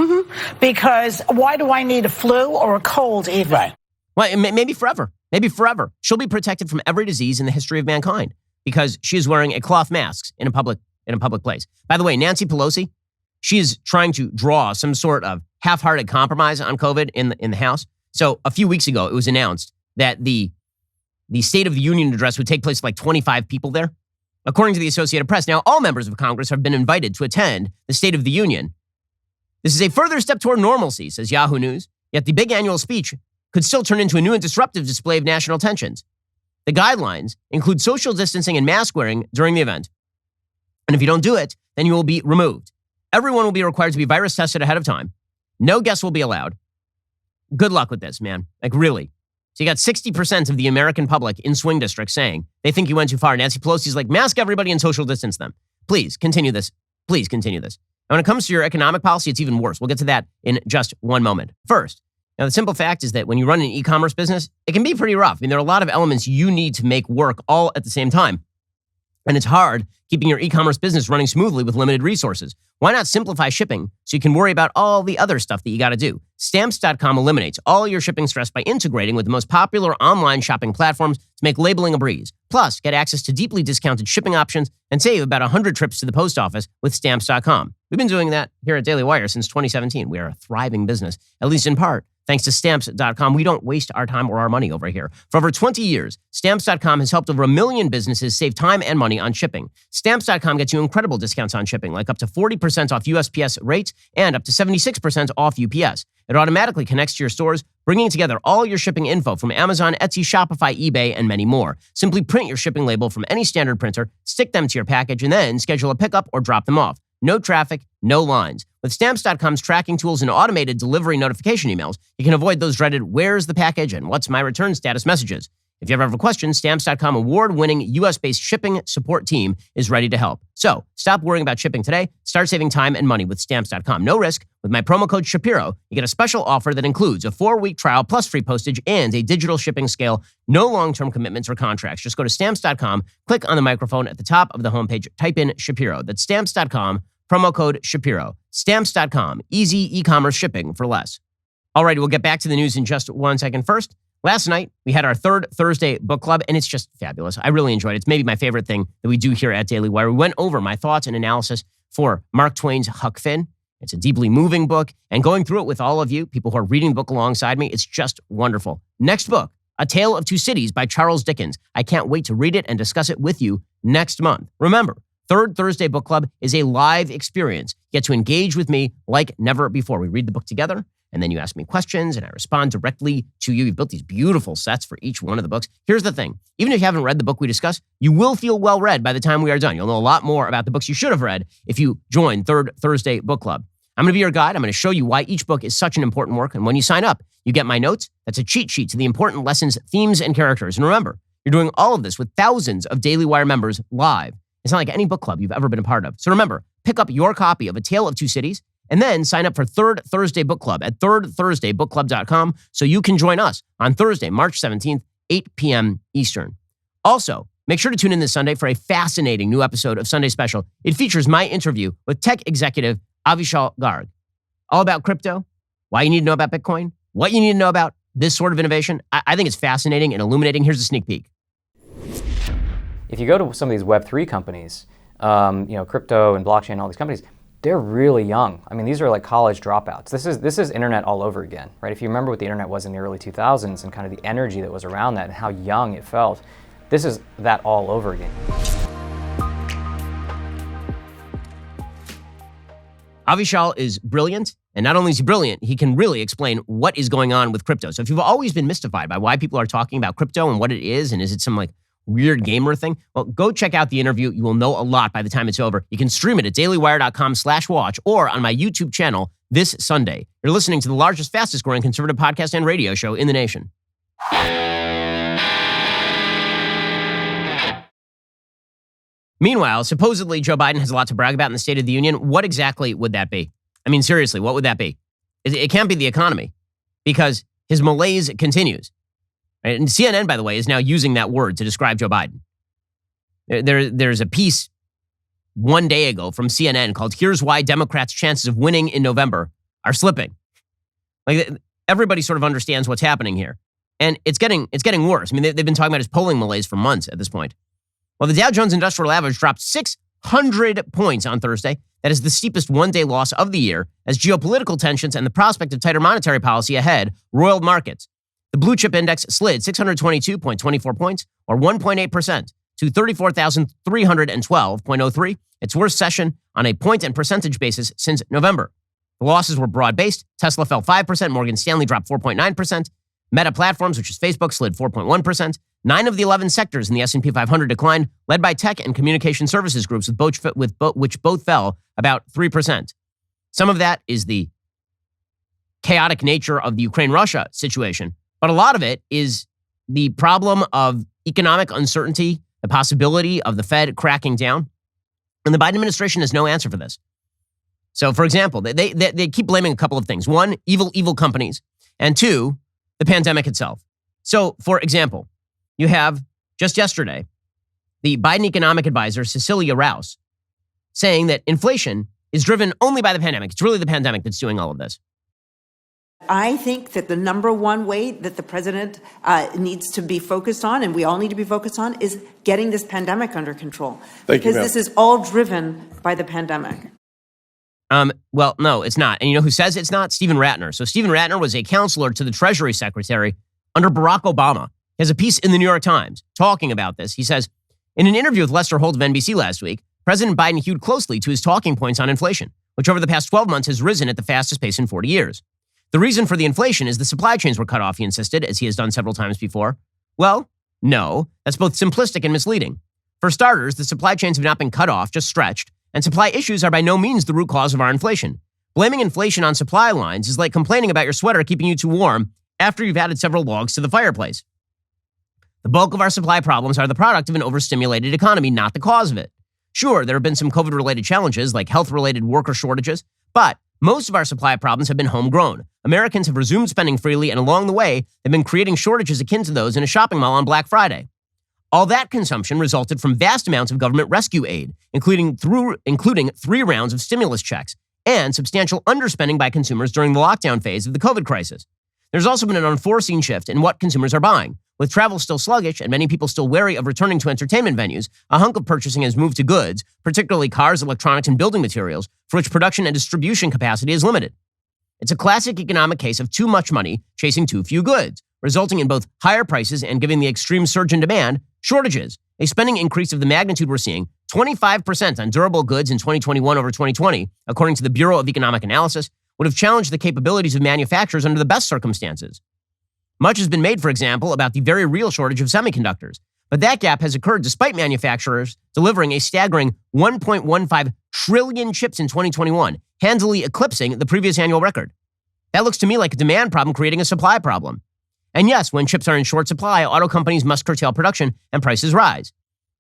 Because why do I need a flu or a cold even? Right. Well, maybe forever. Maybe forever. She'll be protected from every disease in the history of mankind because she is wearing a cloth mask in a public place. By the way, Nancy Pelosi, she is trying to draw some sort of half-hearted compromise on COVID in the House. So a few weeks ago, it was announced that the State of the Union address would take place with like 25 people there. According to the Associated Press, now all members of Congress have been invited to attend the State of the Union. This is a further step toward normalcy, says Yahoo News. Yet the big annual speech could still turn into a new and disruptive display of national tensions. The guidelines include social distancing and mask wearing during the event. And if you don't do it, then you will be removed. Everyone will be required to be virus tested ahead of time. No guests will be allowed. Good luck with this, man. Like, really. So you got 60% of the American public in swing districts saying they think you went too far. Nancy Pelosi's like, mask everybody and social distance them. Please continue this. Please continue this. And when it comes to your economic policy, it's even worse. We'll get to that in just one moment. First, now the simple fact is that when you run an e-commerce business, it can be pretty rough. I mean, there are a lot of elements you need to make work all at the same time. And it's hard keeping your e-commerce business running smoothly with limited resources. Why not simplify shipping so you can worry about all the other stuff that you got to do? Stamps.com eliminates all your shipping stress by integrating with the most popular online shopping platforms to make labeling a breeze. Plus, get access to deeply discounted shipping options and save about 100 trips to the post office with Stamps.com. We've been doing that here at Daily Wire since 2017. We are a thriving business, at least in part, Thanks to Stamps.com, we don't waste our time or our money over here. For over 20 years, Stamps.com has helped over 1 million businesses save time and money on shipping. Stamps.com gets you incredible discounts on shipping, like up to 40% off USPS rates and up to 76% off UPS. It automatically connects to your stores, bringing together all your shipping info from Amazon, Etsy, Shopify, eBay, and many more. Simply print your shipping label from any standard printer, stick them to your package, and then schedule a pickup or drop them off. No traffic, no lines. With Stamps.com's tracking tools and automated delivery notification emails, you can avoid those dreaded "where's the package" and "what's my return status" messages. If you ever have a question, Stamps.com award-winning U.S.-based shipping support team is ready to help. So stop worrying about shipping today. Start saving time and money with Stamps.com. No risk. With my promo code Shapiro, you get a special offer that includes a 4-week trial plus free postage and a digital shipping scale. No long-term commitments or contracts. Just go to Stamps.com, click on the microphone at the top of the homepage, type in Shapiro. That's Stamps.com, promo code Shapiro. Stamps.com. Easy e-commerce shipping for less. All right, we'll get back to the news in just 1 second. First, last night, we had our third Thursday book club, and it's just fabulous. I really enjoyed it. It's maybe my favorite thing that we do here at Daily Wire. We went over my thoughts and analysis for Mark Twain's Huck Finn. It's a deeply moving book, and going through it with all of you, people who are reading the book alongside me, it's just wonderful. Next book, A Tale of Two Cities by Charles Dickens. I can't wait to read it and discuss it with you next month. Remember, Third Thursday Book Club is a live experience. You get to engage with me like never before. We read the book together, and then you ask me questions, and I respond directly to you. You've built these beautiful sets for each one of the books. Here's the thing. Even if you haven't read the book we discuss, you will feel well read by the time we are done. You'll know a lot more about the books you should have read if you join Third Thursday Book Club. I'm going to be your guide. I'm going to show you why each book is such an important work. And when you sign up, you get my notes. That's a cheat sheet to the important lessons, themes, and characters. And remember, you're doing all of this with thousands of Daily Wire members live. It's not like any book club you've ever been a part of. So remember, pick up your copy of A Tale of Two Cities and then sign up for Third Thursday Book Club at thirdthursdaybookclub.com so you can join us on Thursday, March 17th, 8 p.m. Eastern. Also, make sure to tune in this Sunday for a fascinating new episode of Sunday Special. It features my interview with tech executive Avishal Garg. All about crypto, why you need to know about Bitcoin, what you need to know about this sort of innovation. I think it's fascinating and illuminating. Here's a sneak peek. If you go to some of these Web3 companies, crypto and blockchain, all these companies, they're really young. I mean, these are like college dropouts. This is internet all over again, right? If you remember what the internet was in the early 2000s and kind of the energy that was around that and how young it felt, this is that all over again. Avishal is brilliant, and not only is he brilliant, he can really explain what is going on with crypto. So if you've always been mystified by why people are talking about crypto and what it is, and is it some like weird gamer thing? Well, go check out the interview. You will know a lot by the time it's over. You can stream it at dailywire.com/watch or on my YouTube channel this Sunday. You're listening to the largest, fastest growing conservative podcast and radio show in the nation. Meanwhile, supposedly Joe Biden has a lot to brag about in the State of the Union. What exactly would that be? I mean, seriously, what would that be? It can't be the economy because his malaise continues. Right? And CNN, by the way, is now using that word to describe Joe Biden. There's a piece 1 day ago from CNN called "Here's Why Democrats' Chances of Winning in November Are Slipping." Like, everybody sort of understands what's happening here. And it's getting worse. I mean, they've been talking about his polling malaise for months at this point. Well, the Dow Jones Industrial Average dropped 600 points on Thursday. That is the steepest one-day loss of the year as geopolitical tensions and the prospect of tighter monetary policy ahead roiled markets. The blue chip index slid 622.24 points, or 1.8%, to 34,312.03, its worst session on a point and percentage basis since November. The losses were broad-based. Tesla fell 5%, Morgan Stanley dropped 4.9%, Meta Platforms, which is Facebook, slid 4.1%. 9 of the 11 sectors in the S&P 500 declined, led by tech and communication services groups, which both fell about 3%. Some of that is the chaotic nature of the Ukraine-Russia situation, but a lot of it is the problem of economic uncertainty, the possibility of the Fed cracking down, and the Biden administration has no answer for this. So, for example, they keep blaming a couple of things. One, evil companies, and two, the pandemic itself. So, for example, you have, just yesterday, the Biden economic advisor, Cecilia Rouse, saying that inflation is driven only by the pandemic. It's really the pandemic that's doing all of this. I think that the number one way that the president needs to be focused on, and we all need to be focused on, is getting this pandemic under control. Because this is all driven by the pandemic. Well, no, it's not. And you know who says it's not? Stephen Ratner. So Stephen Ratner was a counselor to the Treasury Secretary under Barack Obama. He has a piece in the New York Times talking about this. He says, in an interview with Lester Holt of NBC last week, President Biden hewed closely to his talking points on inflation, which over the past 12 months has risen at the fastest pace in 40 years. The reason for the inflation is the supply chains were cut off, he insisted, as he has done several times before. Well, no, that's both simplistic and misleading. For starters, the supply chains have not been cut off, just stretched, and supply issues are by no means the root cause of our inflation. Blaming inflation on supply lines is like complaining about your sweater keeping you too warm after you've added several logs to the fireplace. The bulk of our supply problems are the product of an overstimulated economy, not the cause of it. Sure, there have been some COVID-related challenges like health-related worker shortages, but most of our supply problems have been homegrown. Americans have resumed spending freely, and along the way, they've been creating shortages akin to those in a shopping mall on Black Friday. All that consumption resulted from vast amounts of government rescue aid, including 3 rounds of stimulus checks, and substantial underspending by consumers during the lockdown phase of the COVID crisis. There's also been an unforeseen shift in what consumers are buying. With travel still sluggish and many people still wary of returning to entertainment venues, a hunk of purchasing has moved to goods, particularly cars, electronics, and building materials, for which production and distribution capacity is limited. It's a classic economic case of too much money chasing too few goods, resulting in both higher prices and, giving the extreme surge in demand, shortages. A spending increase of the magnitude we're seeing, 25% on durable goods in 2021 over 2020, according to the Bureau of Economic Analysis, would have challenged the capabilities of manufacturers under the best circumstances. Much has been made, for example, about the very real shortage of semiconductors, but that gap has occurred despite manufacturers delivering a staggering 1.15 trillion chips in 2021, handily eclipsing the previous annual record. That looks to me like a demand problem creating a supply problem. And yes, when chips are in short supply, auto companies must curtail production and prices rise.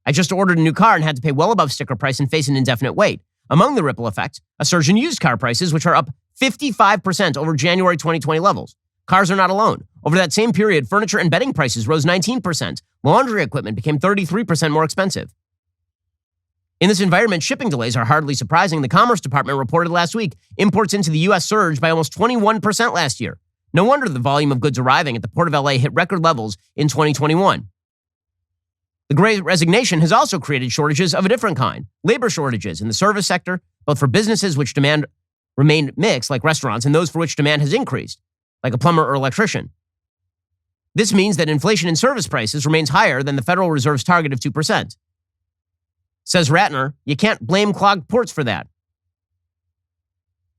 I just ordered a new car and had to pay well above sticker price and face an indefinite wait. Among the ripple effects, a surge in used car prices, which are up 55% over January 2020 levels. Cars are not alone. Over that same period, furniture and bedding prices rose 19%. Laundry equipment became 33% more expensive. In this environment, shipping delays are hardly surprising. The Commerce Department reported last week imports into the U.S. surged by almost 21% last year. No wonder the volume of goods arriving at the Port of LA hit record levels in 2021. The Great Resignation has also created shortages of a different kind. Labor shortages in the service sector, both for businesses which demand remained mixed, like restaurants, and those for which demand has increased, like a plumber or electrician. This means that inflation in service prices remains higher than the Federal Reserve's target of 2%. Says Ratner, you can't blame clogged ports for that.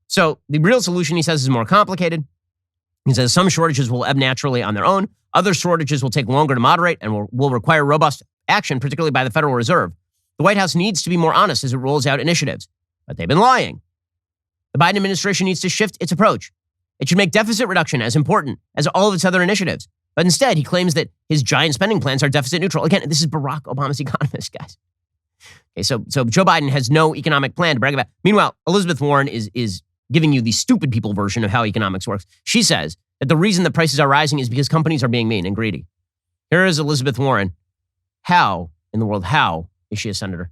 So the real solution, he says, is more complicated. He says some shortages will ebb naturally on their own. Other shortages will take longer to moderate and will require robust action, particularly by the Federal Reserve. The White House needs to be more honest as it rolls out initiatives, but they've been lying. The Biden administration needs to shift its approach. It should make deficit reduction as important as all of its other initiatives. But instead, he claims that his giant spending plans are deficit neutral. Again, this is Barack Obama's economist, guys. Okay, so Joe Biden has no economic plan to brag about. Meanwhile, Elizabeth Warren is giving you the stupid people version of how economics works. She says that the reason the prices are rising is because companies are being mean and greedy. Here is Elizabeth Warren. How in the world, how is she a senator?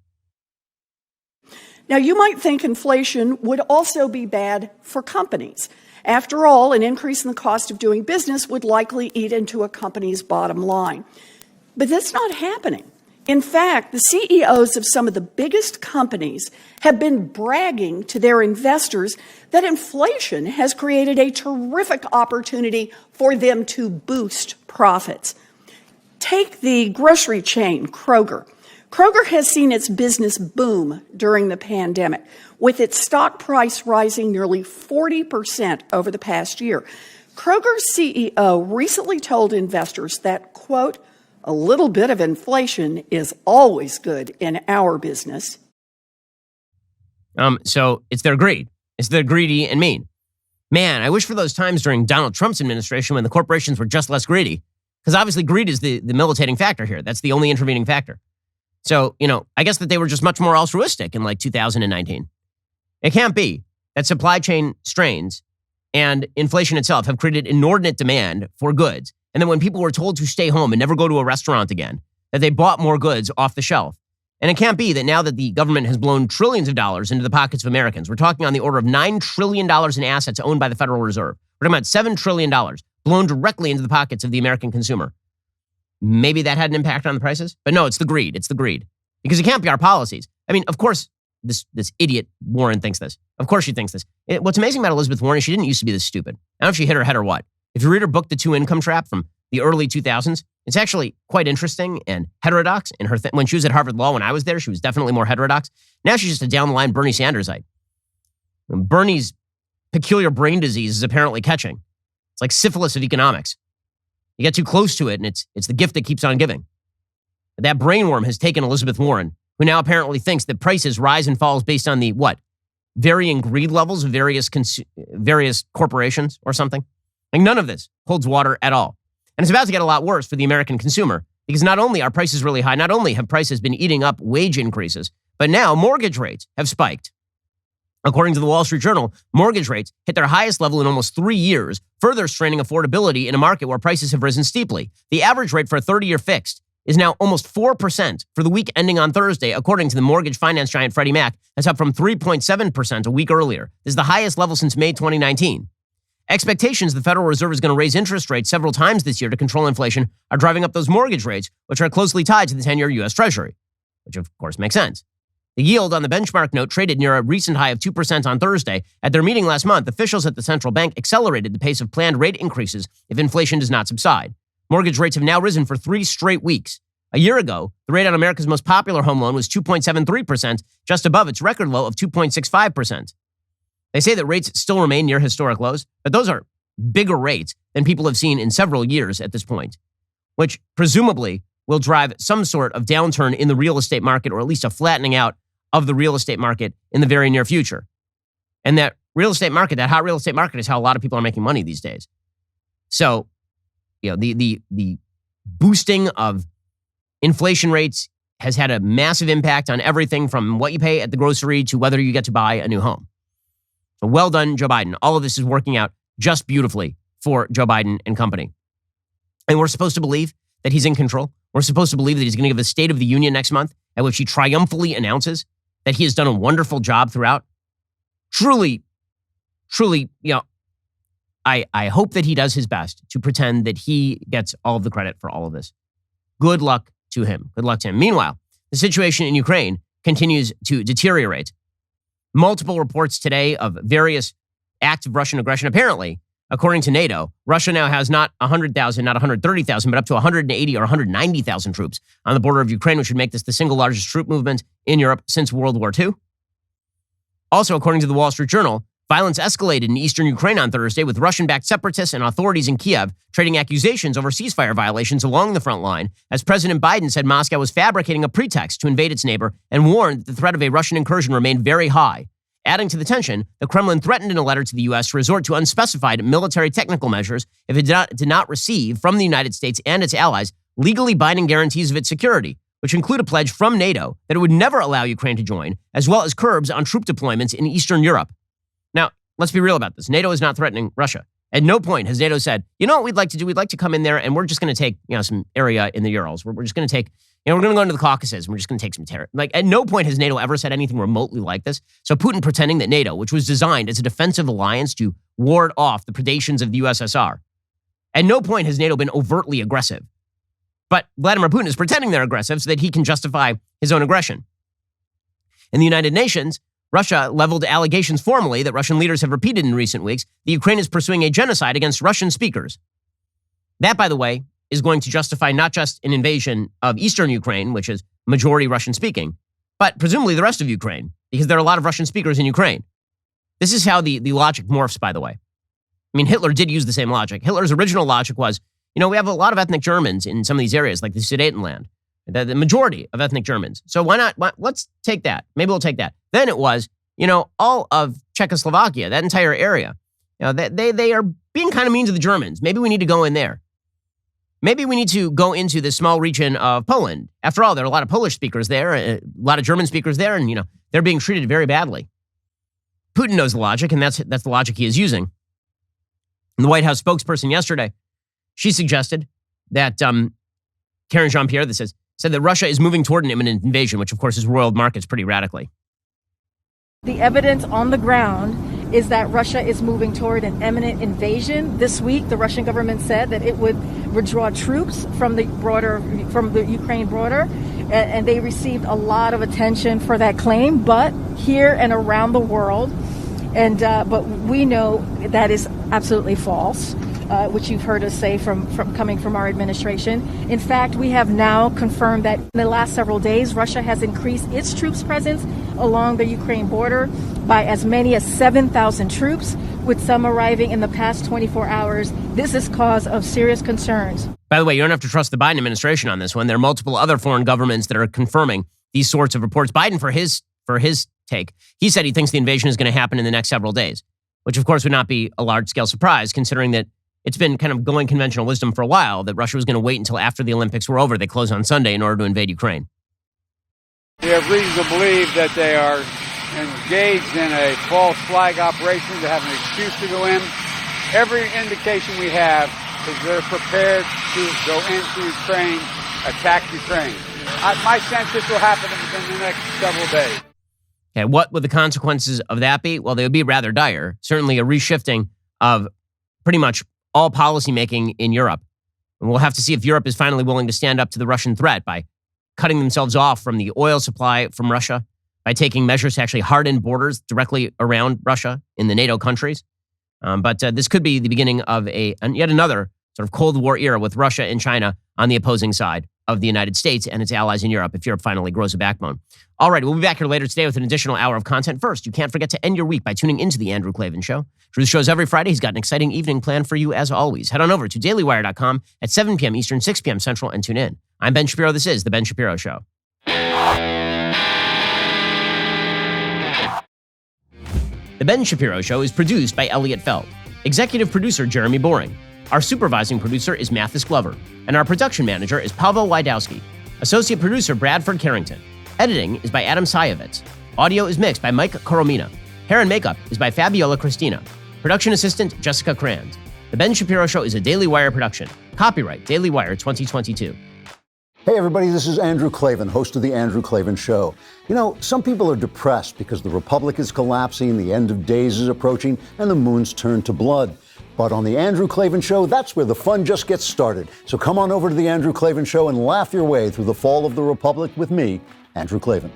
Now, you might think inflation would also be bad for companies. After all, an increase in the cost of doing business would likely eat into a company's bottom line. But that's not happening. In fact, the CEOs of some of the biggest companies have been bragging to their investors that inflation has created a terrific opportunity for them to boost profits. Take the grocery chain, Kroger. Kroger has seen its business boom during the pandemic, with its stock price rising nearly 40% over the past year. Kroger's CEO recently told investors that, quote, a little bit of inflation is always good in our business. So it's their greed. It's their greedy and mean. Man, I wish for those times during Donald Trump's administration when the corporations were just less greedy. Because obviously greed is the militating factor here. That's the only intervening factor. So, I guess that they were just much more altruistic in like 2019. It can't be that supply chain strains and inflation itself have created inordinate demand for goods. And then when people were told to stay home and never go to a restaurant again, that they bought more goods off the shelf. And it can't be that now that the government has blown trillions of dollars into the pockets of Americans, we're talking on the order of $9 trillion in assets owned by the Federal Reserve. We're talking about $7 trillion blown directly into the pockets of the American consumer. Maybe that had an impact on the prices, but no, it's the greed. It's the greed. Because it can't be our policies. I mean, of course, this idiot Warren thinks this. Of course she thinks this. What's amazing about Elizabeth Warren is she didn't used to be this stupid. I don't know if she hit her head or what. If you read her book, The Two Income Trap from the early 2000s, it's actually quite interesting and heterodox in her when she was at Harvard Law, when I was there, she was definitely more heterodox. Now she's just a down-the-line Bernie Sandersite. And Bernie's peculiar brain disease is apparently catching. It's like syphilis of economics. You get too close to it, and it's the gift that keeps on giving. That brainworm has taken Elizabeth Warren, who now apparently thinks that prices rise and falls based on the, varying greed levels of various corporations or something. Like, none of this holds water at all. And it's about to get a lot worse for the American consumer, because not only are prices really high, not only have prices been eating up wage increases, but now mortgage rates have spiked. According to the Wall Street Journal, mortgage rates hit their highest level in almost 3 years, further straining affordability in a market where prices have risen steeply. The average rate for a 30-year fixed is now almost 4% for the week ending on Thursday, according to the mortgage finance giant Freddie Mac. That's up from 3.7% a week earlier. This is the highest level since May 2019. Expectations the Federal Reserve is going to raise interest rates several times this year to control inflation are driving up those mortgage rates, which are closely tied to the 10-year U.S. Treasury, which of course makes sense. The yield on the benchmark note traded near a recent high of 2% on Thursday. At their meeting last month, officials at the central bank accelerated the pace of planned rate increases if inflation does not subside. Mortgage rates have now risen for 3 straight weeks. A year ago, the rate on America's most popular home loan was 2.73%, just above its record low of 2.65%. They say that rates still remain near historic lows, but those are bigger rates than people have seen in several years at this point, which presumably will drive some sort of downturn in the real estate market, or at least a flattening out of the real estate market in the very near future. And that real estate market, that hot real estate market, is how a lot of people are making money these days. So, the boosting of inflation rates has had a massive impact on everything from what you pay at the grocery to whether you get to buy a new home. So well done, Joe Biden. All of this is working out just beautifully for Joe Biden and company. And we're supposed to believe that he's in control. We're supposed to believe that he's going to give a State of the Union next month, at which he triumphantly announces that he has done a wonderful job throughout. Truly, I hope that he does his best to pretend that he gets all of the credit for all of this. Good luck to him. Good luck to him. Meanwhile, the situation in Ukraine continues to deteriorate. Multiple reports today of various acts of Russian aggression. Apparently, according to NATO, Russia now has not 100,000, not 130,000, but up to 180 or 190,000 troops on the border of Ukraine, which would make this the single largest troop movement in Europe since World War II. Also, according to the Wall Street Journal, violence escalated in eastern Ukraine on Thursday, with Russian-backed separatists and authorities in Kiev trading accusations over ceasefire violations along the front line, as President Biden said Moscow was fabricating a pretext to invade its neighbor and warned that the threat of a Russian incursion remained very high. Adding to the tension, the Kremlin threatened in a letter to the U.S. to resort to unspecified military technical measures if it did not receive from the United States and its allies legally binding guarantees of its security, which include a pledge from NATO that it would never allow Ukraine to join, as well as curbs on troop deployments in Eastern Europe. Now, let's be real about this. NATO is not threatening Russia. At no point has NATO said, you know what we'd like to do? We'd like to come in there and we're just going to take, some area in the Urals. We're just going to take, we're going to go into the Caucasus and we're just going to take some territory. Like, at no point has NATO ever said anything remotely like this. So Putin pretending that NATO, which was designed as a defensive alliance to ward off the predations of the USSR, at no point has NATO been overtly aggressive. But Vladimir Putin is pretending they're aggressive so that he can justify his own aggression. In the United Nations, Russia leveled allegations formally that Russian leaders have repeated in recent weeks that Ukraine is pursuing a genocide against Russian speakers. That, by the way, is going to justify not just an invasion of eastern Ukraine, which is majority Russian speaking, but presumably the rest of Ukraine, because there are a lot of Russian speakers in Ukraine. This is how the logic morphs, by the way. I mean, Hitler did use the same logic. Hitler's original logic was, we have a lot of ethnic Germans in some of these areas, like the Sudetenland, the majority of ethnic Germans. So why not? Let's take that. Maybe we'll take that. Then it was, all of Czechoslovakia, that entire area. They are being kind of mean to the Germans. Maybe we need to go in there. Maybe we need to go into the small region of Poland. After all, there are a lot of Polish speakers there, a lot of German speakers there, and, they're being treated very badly. Putin knows the logic, and that's the logic he is using. And the White House spokesperson yesterday, she suggested that Karen Jean-Pierre, said that Russia is moving toward an imminent invasion, which of course has roiled markets pretty radically. The evidence on the ground is that Russia is moving toward an imminent invasion. This week, the Russian government said that it would withdraw troops from the Ukraine border, and they received a lot of attention for that claim, but here and around the world, but we know that is absolutely false. Which you've heard us say from coming from our administration. In fact, we have now confirmed that in the last several days, Russia has increased its troops presence along the Ukraine border by as many as 7,000 troops, with some arriving in the past 24 hours. This is cause of serious concerns. By the way, you don't have to trust the Biden administration on this one. There are multiple other foreign governments that are confirming these sorts of reports. Biden, for his take, he said he thinks the invasion is going to happen in the next several days, which of course would not be a large-scale surprise, considering that it's been kind of going conventional wisdom for a while that Russia was going to wait until after the Olympics were over. They close on Sunday in order to invade Ukraine. We have reason to believe that they are engaged in a false flag operation to have an excuse to go in. Every indication we have is they're prepared to go into Ukraine, attack Ukraine. My sense this will happen within the next several days. Okay, what would the consequences of that be? Well, they would be rather dire. Certainly a reshifting of pretty much all policymaking in Europe. And we'll have to see if Europe is finally willing to stand up to the Russian threat by cutting themselves off from the oil supply from Russia, by taking measures to actually harden borders directly around Russia in the NATO countries. But this could be the beginning of yet another sort of Cold War era with Russia and China on the opposing side of the United States and its allies in Europe if Europe finally grows a backbone. All right, we'll be back here later today with an additional hour of content. First, you can't forget to end your week by tuning into The Andrew Klavan Show. Drew shows every Friday. He's got an exciting evening planned for you as always. Head on over to dailywire.com at 7 p.m. Eastern, 6 p.m. Central, and tune in. I'm Ben Shapiro. This is The Ben Shapiro Show. The Ben Shapiro Show is produced by Elliot Feld. Executive producer Jeremy Boring. Our supervising producer is Mathis Glover. And our production manager is Pavel Wydowski. Associate producer Bradford Carrington. Editing is by Adam Sayevitz. Audio is mixed by Mike Coromina. Hair and makeup is by Fabiola Cristina. Production assistant Jessica Crand. The Ben Shapiro Show is a Daily Wire production. Copyright Daily Wire 2022. Hey everybody, this is Andrew Klavan, host of The Andrew Klavan Show. You know, some people are depressed because the Republic is collapsing, the end of days is approaching, and the moon's turned to blood. But on The Andrew Klavan Show, that's where the fun just gets started. So come on over to The Andrew Klavan Show and laugh your way through the fall of the Republic with me, Andrew Klavan.